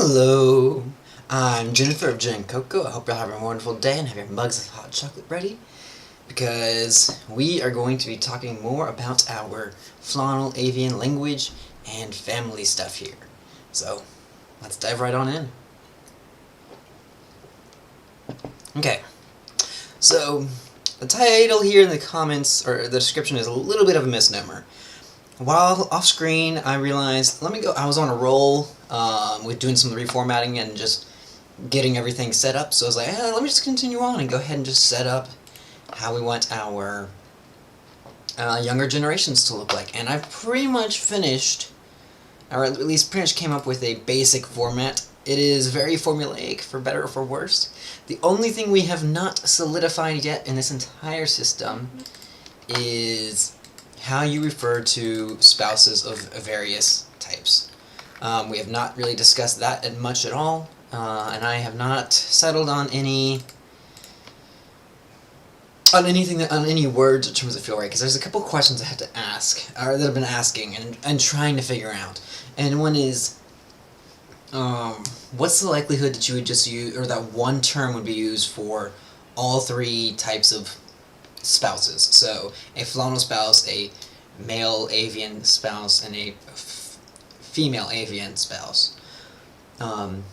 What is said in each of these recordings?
Hello, I'm Jennifer of Jen Coco. I hope you're having a wonderful day and have your mugs of hot chocolate ready, because we are going to be talking more about our Flaunal avian language and family stuff here. So, let's dive right on in. Okay, so the title here in the comments, or the description, is a little bit of a misnomer. While off screen, I realized, I was on a roll with doing some reformatting and just getting everything set up, so I was like, let me just continue on and go ahead and just set up how we want our younger generations to look like. And I've pretty much finished, or at least pretty much came up with a basic format. It is very formulaic, for better or for worse. The only thing we have not solidified yet in this entire system is how you refer to spouses of various types. We have not really discussed that much at all, and I have not settled on any words in terms of feel right, because there's a couple questions I have to ask, or that I've been asking and trying to figure out. And one is, what's the likelihood that you would just use, or that one term would be used for all three types of spouses? So a Flaunal spouse, a male avian spouse, and a female avian spouse.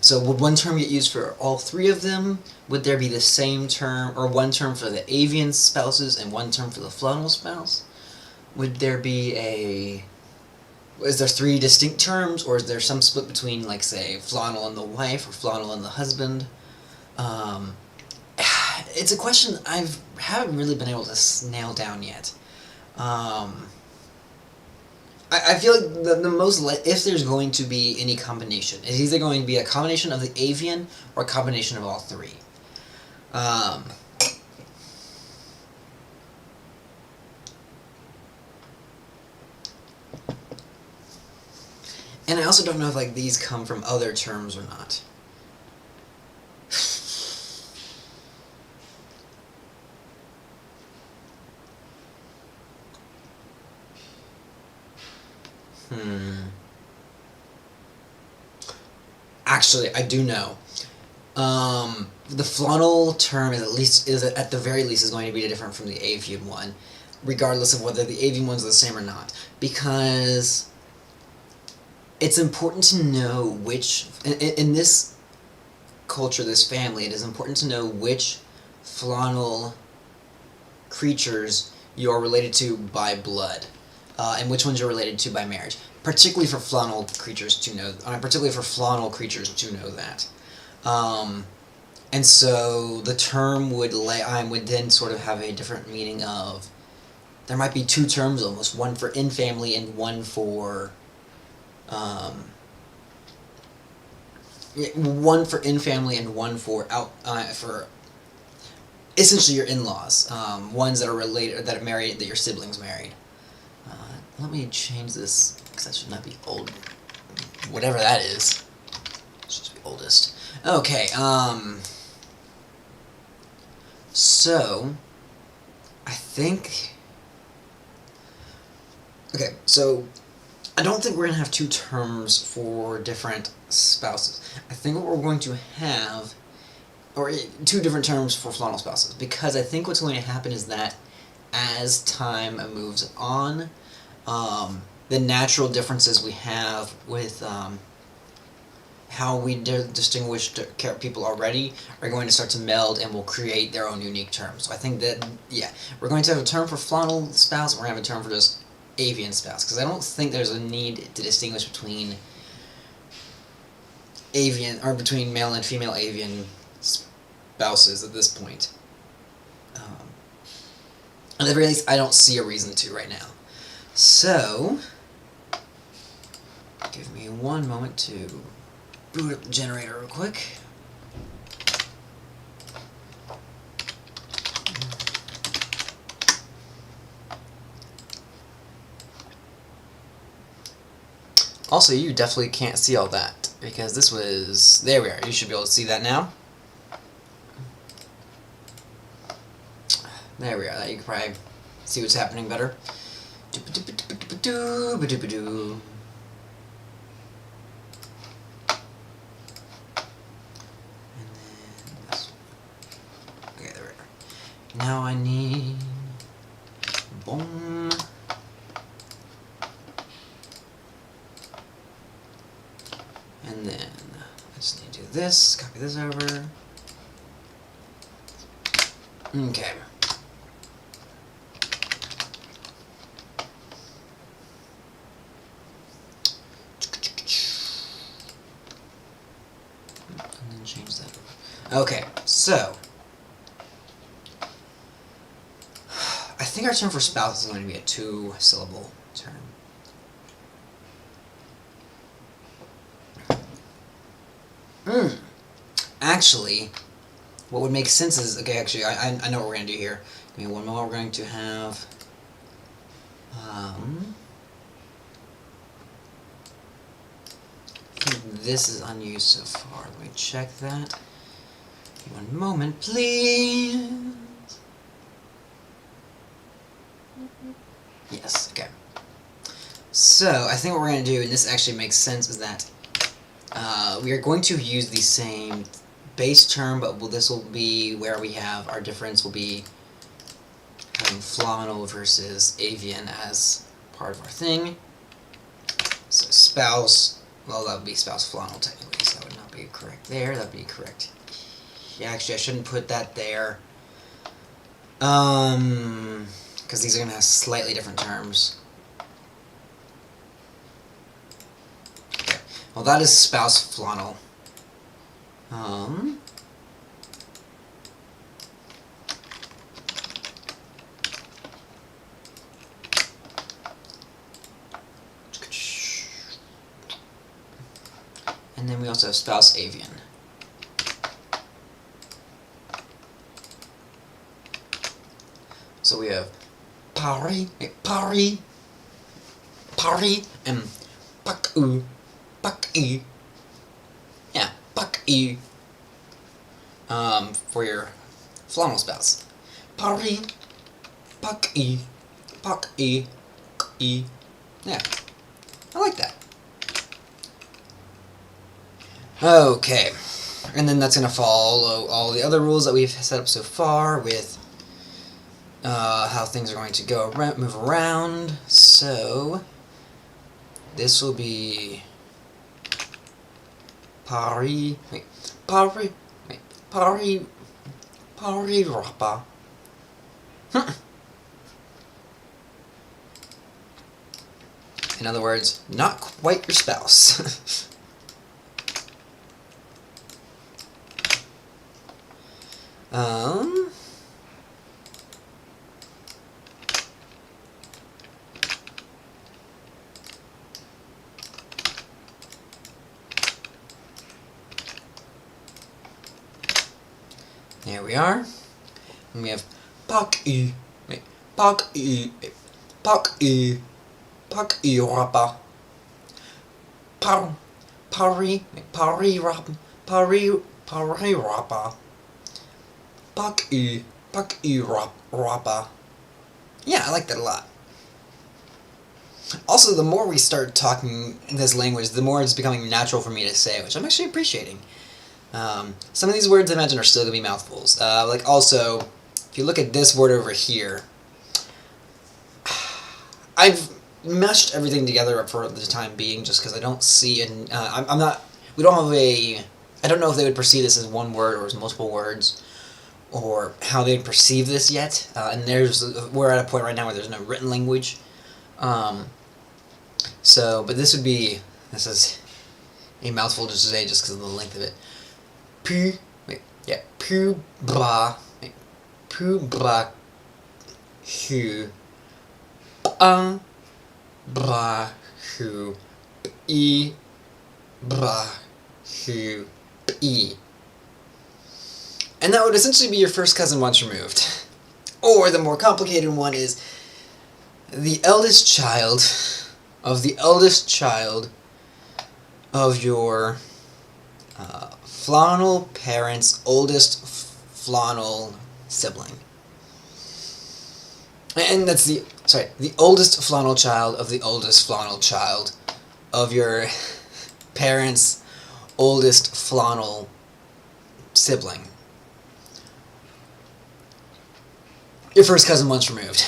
So would one term get used for all three of them? Would there be the same term, or one term for the avian spouses and one term for the Flaunal spouse? Would there be is there three distinct terms, or is there some split between, like, say, Flaunal and the wife, or Flaunal and the husband? It's a question I haven't really been able to nail down yet. I feel like the most, if there's going to be any combination, it's either going to be a combination of the avian or a combination of all three. And I also don't know if these come from other terms or not. Actually, I do know. The Flaunal term is at the very least going to be different from the avian one, regardless of whether the avian one's the same or not, because it's important to know which, in this culture, this family, it is important to know which Flaunal creatures you are related to by blood, and which ones you're related to by marriage. Particularly for Flaunal creatures to know that. And so the term would then sort of have a different meaning of, there might be two terms almost, one for in-family and one for for essentially your in-laws, ones that are related, that are married, that your siblings married. Let me change this, because that should not be old. Whatever that is. It should be oldest. Okay, so I think, okay, so I don't think we're going to have two terms for different spouses. I think what we're going to have, or two different terms for Flaunal spouses, because I think what's going to happen is that as time moves on, the natural differences we have with how we distinguish people already are going to start to meld and will create their own unique terms. So I think that, yeah, we're going to have a term for Flaunal spouse, and we're going to have a term for just avian spouse, because I don't think there's a need to distinguish between between male and female avian spouses at this point. At the very least, I don't see a reason to right now. So, give me one moment to boot up the generator real quick. Also, you definitely can't see all that, because this was, there we are, you should be able to see that now. There we are, you can probably see what's happening better. Now I need... boom. And then I just need to do this, copy this over. Okay. And then change that over. Okay, so I think our term for spouse is going to be a 2-syllable term. Actually, what would make sense is, okay, actually, I know what we're going to do here. Give me one moment, we're going to have, I think this is unused so far. Let me check that. Give me one moment, please. Yes, okay. So, I think what we're going to do, and this actually makes sense, is that we are going to use the same base term, but this will be where we have our difference will be having Flaunal versus Avian as part of our thing. So spouse, well, that would be spouse Flaunal technically, so that would not be correct there. That would be correct. Yeah, actually, I shouldn't put that there. Because these are going to have slightly different terms. Well, that is spouse Flaunal. And then we also have spouse Avian. So we have pari, and pak-u. Pak-i. Yeah, pak-i. For your Flaunal spouse. Pari, pak-i, pak-i, k-i. Yeah, I like that. Okay, and then that's going to follow all the other rules that we've set up so far with how things are going to go move around. So this will be pari rapa. In other words, not quite your spouse. There we are. And we have pak-i, pak-i, pak-i, pak-i rapa. Pari rapa. Pari rapa. Pak-i rapa. Yeah, I like that a lot. Also, the more we start talking this language, the more it's becoming natural for me to say, which I'm actually appreciating. Some of these words, I imagine, are still going to be mouthfuls. Like, also, if you look at this word over here, I've meshed everything together for the time being, just because I don't see, and we don't have I don't know if they would perceive this as one word or as multiple words, or how they perceive this yet. And we're at a point right now where there's no written language. But this is a mouthful to say just because of the length of it. Pu bra, hu, bra hu, I bra hu, I. And that would essentially be your first cousin once removed. Or the more complicated one is the eldest child of the eldest child of your Flaunal parent's oldest Flaunal sibling. And that's the oldest Flaunal child of the oldest Flaunal child of your parent's oldest Flaunal sibling. your first cousin once removed.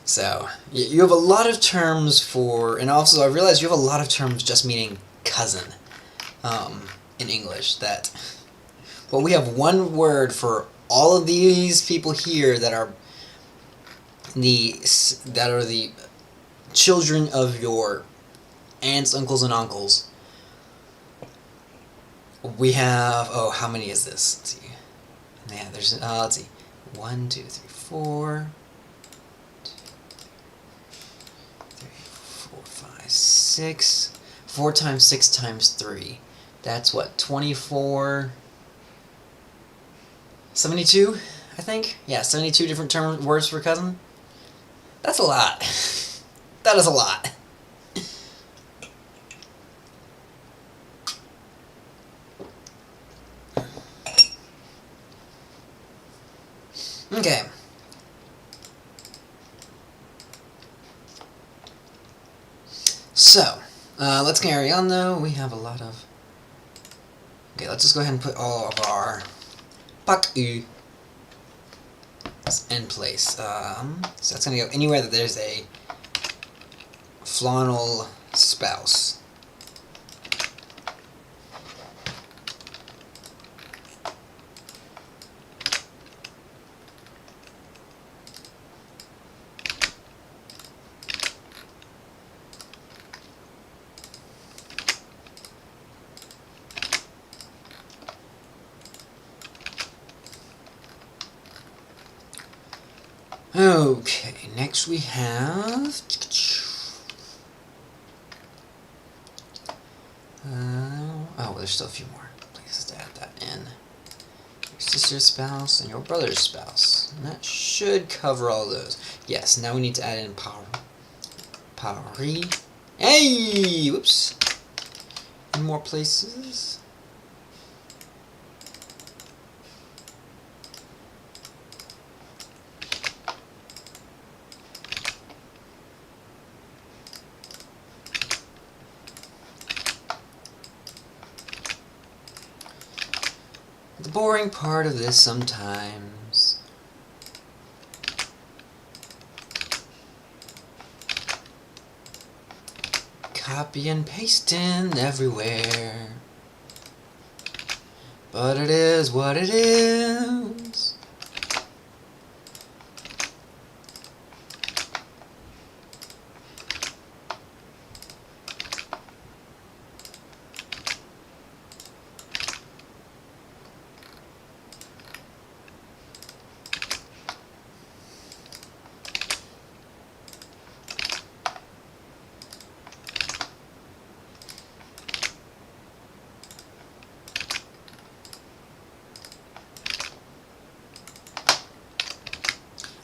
So, you have a lot of terms for, and also I realize you have a lot of terms just meaning cousin in English. But we have one word for all of these people here that are the children of your aunts, uncles, and uncles. We have, oh, how many is this? Let's see. Yeah, there's, let's see. 1, 2, 3, 4. 3, 4, 5, 6. 4 times 6 times 3. That's what, 24? 72, I think? Yeah, 72 different words for cousin. That's a lot. That is a lot. Okay. So, let's carry on though. We have a lot of... Okay, let's just go ahead and put all of our pak-u in place. So that's going to go anywhere that there's a Flaunal spouse. Okay, next we have... oh, there's still a few more places to add that in. Your sister's spouse and your brother's spouse. And that should cover all those. Yes, now we need to add in Paris. Hey! Whoops. In more places. The boring part of this sometimes. Copy and pasting everywhere. But it is what it is.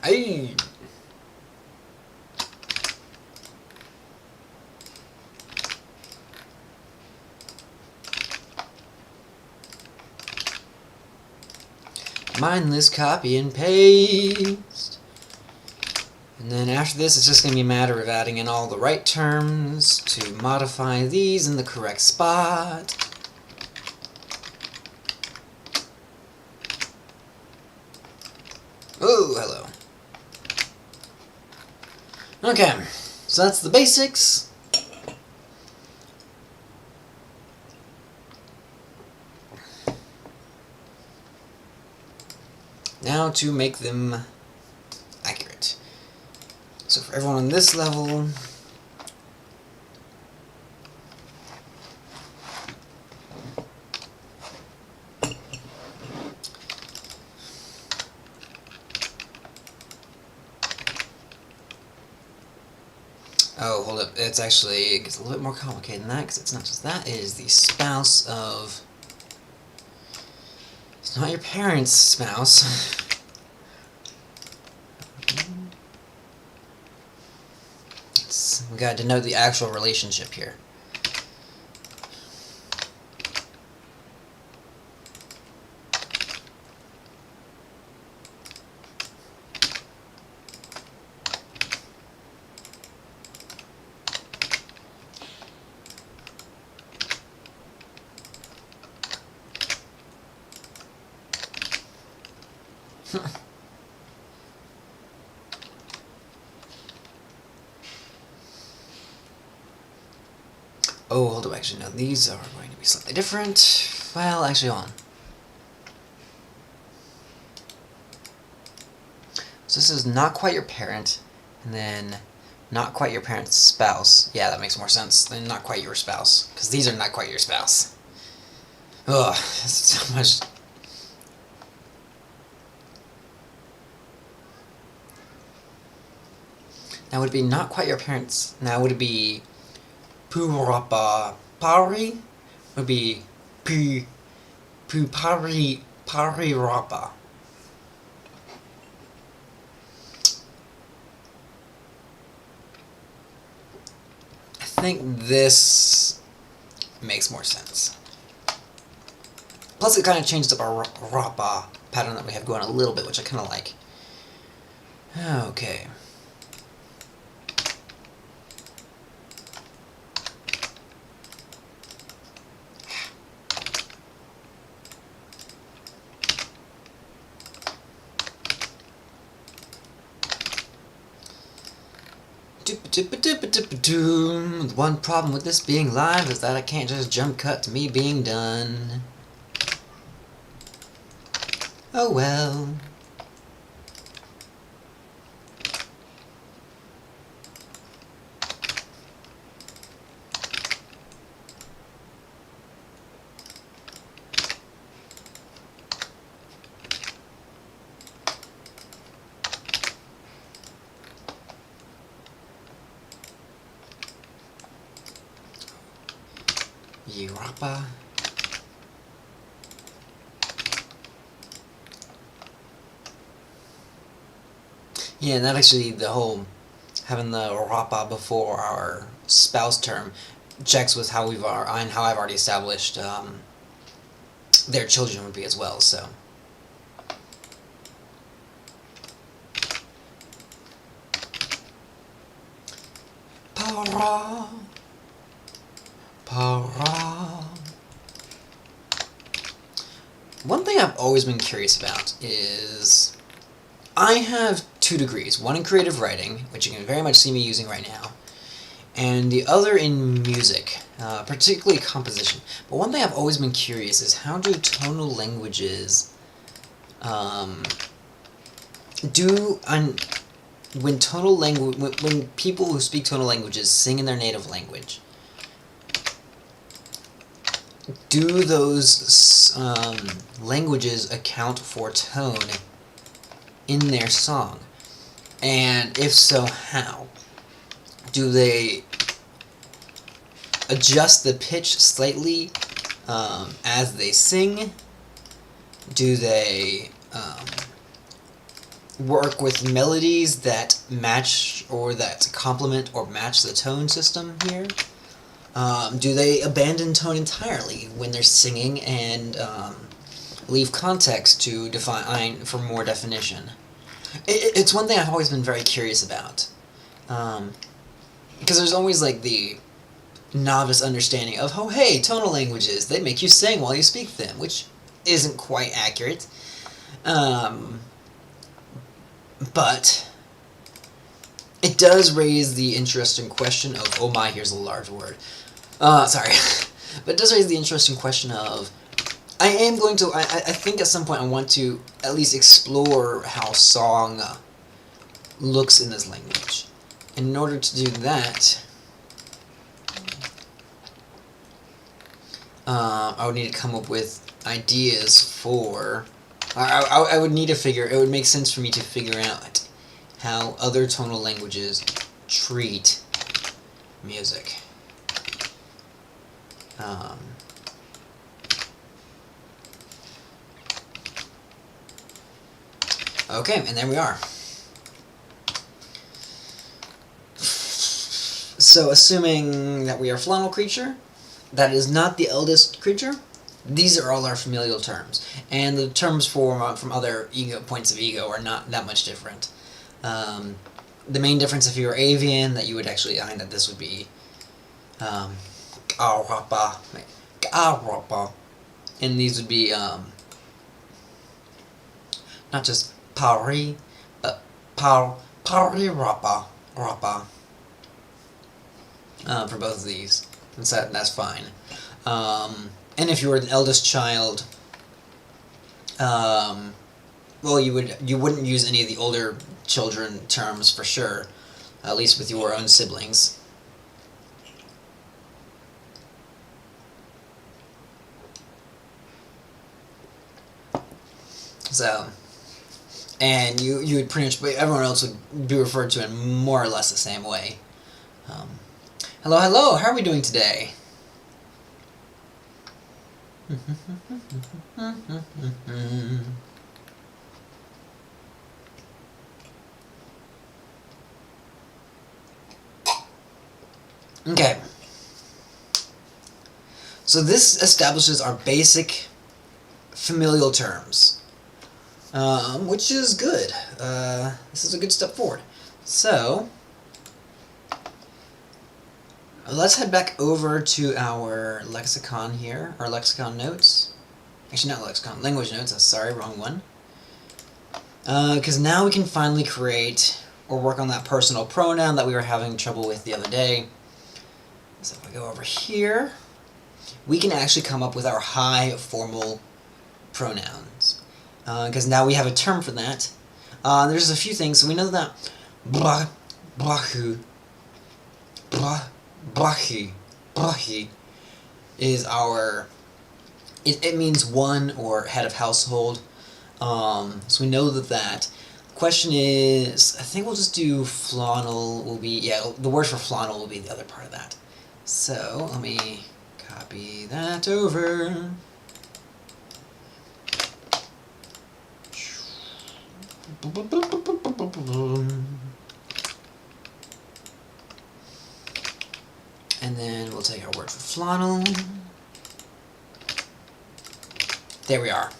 Hey. Mindless copy and paste. And then after this, it's just going to be a matter of adding in all the right terms to modify these in the correct spot. Oh, hello. Okay, so that's the basics. Now to make them accurate. So for everyone on this level, oh, hold up, it gets a little bit more complicated than that, because it's not just that, it is the spouse of... It's not your parents' spouse. We gotta denote the actual relationship here. Oh, hold up, actually, no, these are going to be slightly different. Well, actually, hold on. So this is not quite your parent, and then not quite your parent's spouse. Yeah, that makes more sense than not quite your spouse, because these are not quite your spouse. Ugh, that's so much. Now would it be not quite your parents? Now would it be Purapa Pari? Would be Pari Rapa. I think this makes more sense. Plus, it kind of changed up our Rapa pattern that we have going a little bit, which I kind of like. Okay. The one problem with this being live is that I can't just jump cut to me being done. Oh well. Europa. Yeah, and that actually, the whole having the Europa before our spouse term checks with how and how I've already established their children would be as well. So. Para. Para. One thing I've always been curious about is I have 2 degrees, one in creative writing, which you can very much see me using right now, and the other in music, particularly composition. But one thing I've always been curious is how do tonal languages when people who speak tonal languages sing in their native language, do those languages account for tone in their song? And if so, how? Do they adjust the pitch slightly as they sing? Do they work with melodies that match or that complement or match the tone system here? Do they abandon tone entirely when they're singing and leave context to define for more definition? It's one thing I've always been very curious about, because there's always like the novice understanding of, oh hey, tonal languages, they make you sing while you speak them, which isn't quite accurate, but it does raise the interesting question of, oh my, here's a large word, sorry, but it does raise the interesting question of, I think at some point I want to at least explore how song looks in this language. And in order to do that, I would need to come up with ideas for... I would need to it would make sense for me to figure out how other tonal languages treat music. Okay, and there we are. So, assuming that we are Flaunal creature, that is not the eldest creature, these are all our familial terms. And the terms from other points of ego are not that much different. The main difference if you were avian, that you would actually find that this would be Arapa, and these would be not just Pari, but Pari Rapa, for both of these. and so that's fine. And if you were an eldest child, well, you wouldn't use any of the older children terms for sure, at least with your own siblings. So, and you would pretty much, everyone else would be referred to in more or less the same way. Hello, hello, how are we doing today? Okay. So this establishes our basic familial terms, which is good. This is a good step forward. So, let's head back over to our lexicon here, our lexicon notes. Actually, not lexicon, language notes, sorry, wrong one. Because now we can finally create or work on that personal pronoun that we were having trouble with the other day. So if I go over here, we can actually come up with our high formal pronouns. Because now we have a term for that. There's a few things. So we know that brahu is our... It means one or head of household. So we know that. Question is, I think we'll just do flaunal will be, yeah, the word for flaunal will be the other part of that. So, let me copy that over. And then we'll take our word for flaunal. There we are.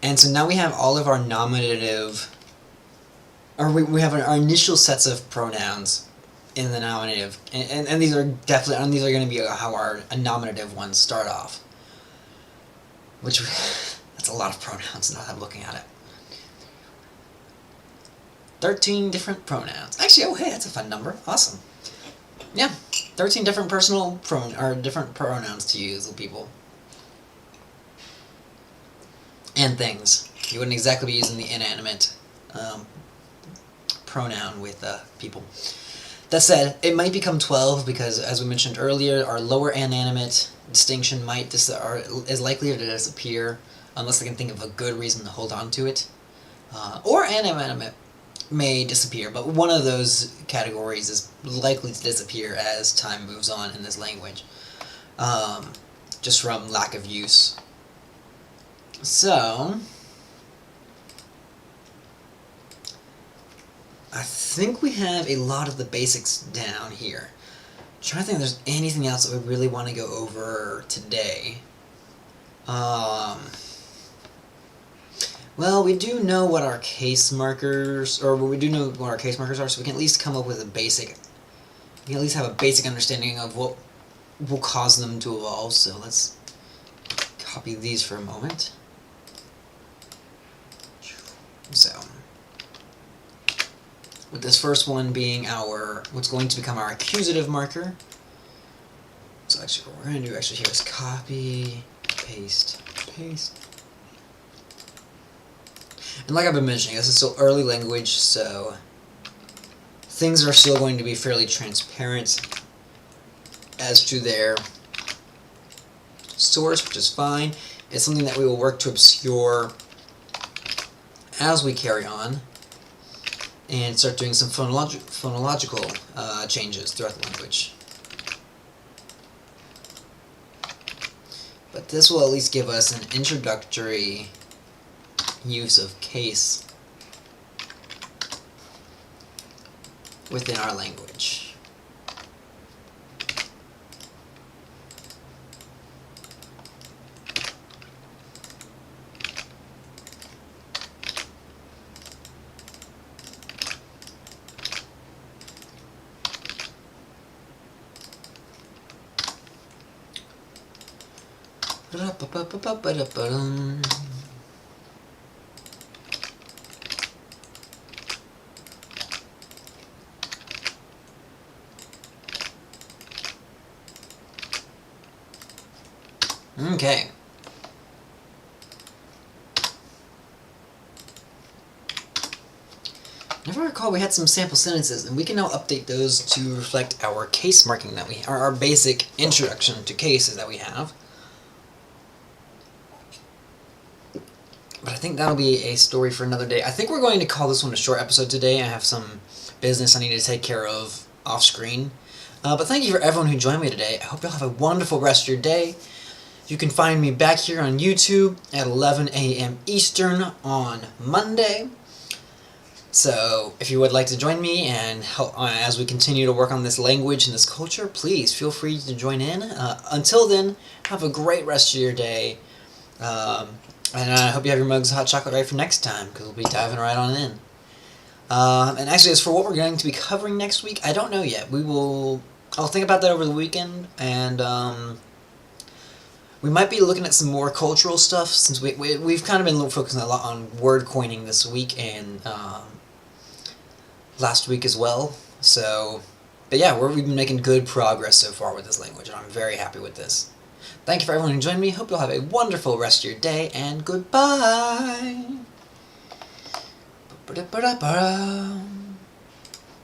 And so now we have all of our nominative, or we have our initial sets of pronouns in the nominative, and these are definitely, and these are going to be how our nominative ones start off. Which, that's a lot of pronouns now that I'm looking at it. 13 different pronouns. Actually, oh hey, that's a fun number. Awesome. Yeah, 13 different different pronouns to use with people. And things. You wouldn't exactly be using the inanimate pronoun with people. That said, it might become 12 because, as we mentioned earlier, our lower inanimate distinction is likely to disappear unless they can think of a good reason to hold on to it. Or inanimate may disappear, but one of those categories is likely to disappear as time moves on in this language, just from lack of use. So, I think we have a lot of the basics down here. I'm trying to think if there's anything else that we really want to go over today. Well, we do know what our case markers, or we do know what our case markers are, so we can at least come up with a basic, we can at least have a basic understanding of what will cause them to evolve. So let's copy these for a moment. So, with this first one being what's going to become our accusative marker. So actually what we're going to do here is copy, paste. And like I've been mentioning, this is still early language, so things are still going to be fairly transparent as to their source, which is fine. It's something that we will work to obscure as we carry on and start doing some phonological changes throughout the language. But this will at least give us an introductory use of case within our language. Okay. If I recall, we had some sample sentences, and we can now update those to reflect our case marking that we have, our basic introduction to cases that we have. But I think that'll be a story for another day. I think we're going to call this one a short episode today. I have some business I need to take care of off screen. But thank you for everyone who joined me today. I hope you'll have a wonderful rest of your day. You can find me back here on YouTube at 11 a.m. Eastern on Monday. So, if you would like to join me and help as we continue to work on this language and this culture, please feel free to join in. Until then, have a great rest of your day. And I hope you have your mugs of hot chocolate ready for next time, because we'll be diving right on in. And actually, as for what we're going to be covering next week, I don't know yet. I'll think about that over the weekend, and we might be looking at some more cultural stuff, since we've kind of been focusing a lot on word coining this week and last week as well. So, but yeah, we've been making good progress so far with this language, and I'm very happy with this. Thank you for everyone who joined me. Hope you'll have a wonderful rest of your day, and goodbye.